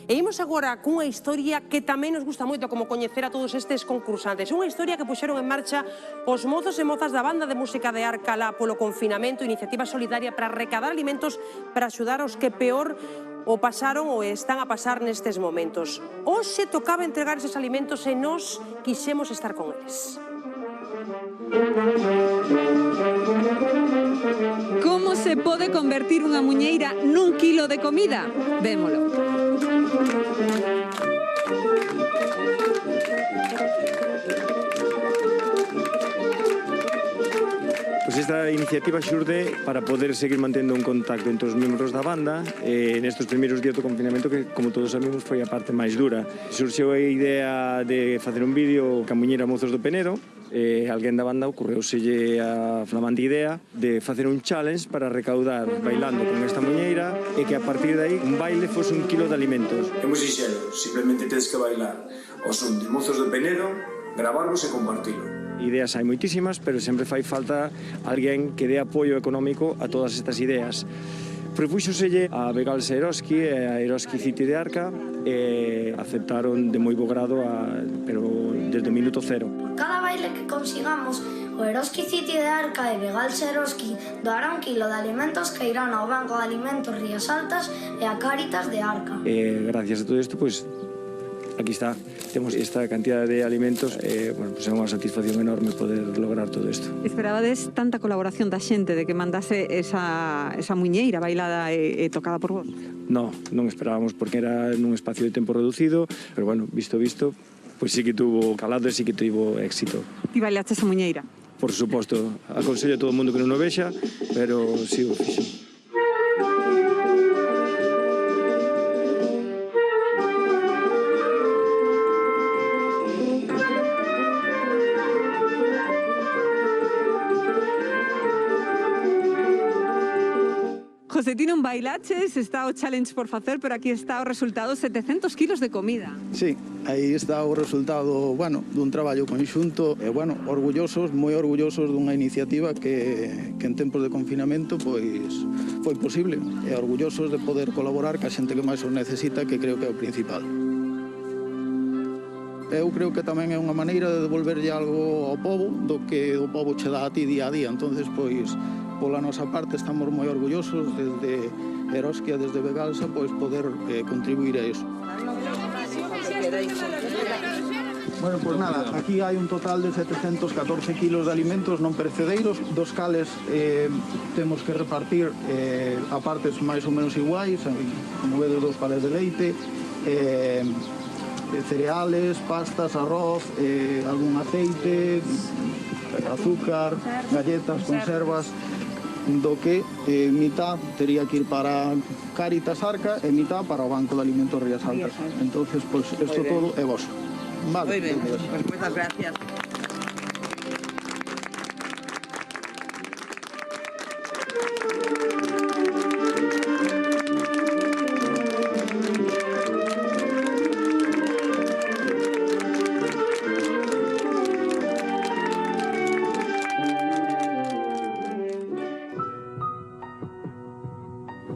E imos agora cunha historia que tamén nos gusta moito como coñecer a todos estes concursantes. Unha historia que puxeron en marcha os mozos e mozas da banda de música de Arca lá polo confinamento, iniciativa solidaria para recadar alimentos para axudar aos que peor o pasaron ou están a pasar nestes momentos. Hoxe tocaba entregar eses alimentos e nós quixemos estar con eles. Como se pode convertir unha muñeira nun quilo de comida? Vémolo. Pois esta iniciativa xurde para poder seguir mantendo un contacto entre os membros da banda nestes primeiros días do confinamento que, como todos sabemos, foi a parte máis dura. Surxeu a idea de facer un vídeo ca muñeira Mozos do Penedo. Alguén da banda ocorreuselle a flamante idea de facer un challenge para recaudar bailando con esta muñeira e que a partir de aí un baile fose un kilo de alimentos. É moi sinxelo, simplemente tedes que bailar o son de Mozos do Penedo, gravarvos e compartilo. Ideas hai moitísimas, pero sempre fai falta alguén que dé apoio económico a todas estas ideas. Propúxoselle a Begals Eroski e a Eroski City de Arca e aceptaron de moi bo grado, pero desde o minuto cero. Por cada baile que consigamos, o Eroski City de Arca e Begals Eroski doará un kilo de alimentos que irán ao Banco de Alimentos Rías Altas e a Cáritas de Arca. Gracias a todo isto, pois, aquí está, temos esta cantidad de alimentos e, bueno, pues é unha satisfacción enorme poder lograr todo isto. Esperabades tanta colaboración da xente de que mandase esa muñeira bailada e tocada por vos? No, non esperábamos porque era nun espacio de tempo reducido, pero bueno, visto, pois sí que tuvo calado e sí que tivo éxito. Ti bailaste esa muñeira? Por suposto, aconsello a todo o mundo que non o vexa, pero sí o fixo. José, ti non bailaches, está o challenge por facer, pero aquí está o resultado, 700 kilos de comida. Sí, aí está o resultado, bueno, dun traballo conxunto e, bueno, orgullosos, moi orgullosos dunha iniciativa que en tempos de confinamento, pois, foi posible. E orgullosos de poder colaborar ca xente que máis o necesita, que creo que é o principal. Eu creo que tamén é unha maneira de devolverlle algo ao pobo do que o pobo che dá a ti día a día. Entonces, pois, pola nosa parte estamos moi orgullosos desde Eroski e desde Begalsa pois poder contribuir a iso. Bueno, pois nada, aquí hai un total de 714 kilos de alimentos non perecedeiros, dos cales temos que repartir a partes máis ou menos iguais, como vedes, 2 pares de leite, cereales, pastas, arroz, algún aceite, azúcar, galletas, conservas, do que mitad tería que ir para Cáritas Arca e mitad para o Banco de Alimentos Rías Altas. Entonces, pues, esto todo é voso. Vale. Moi ben, pues moitas gracias.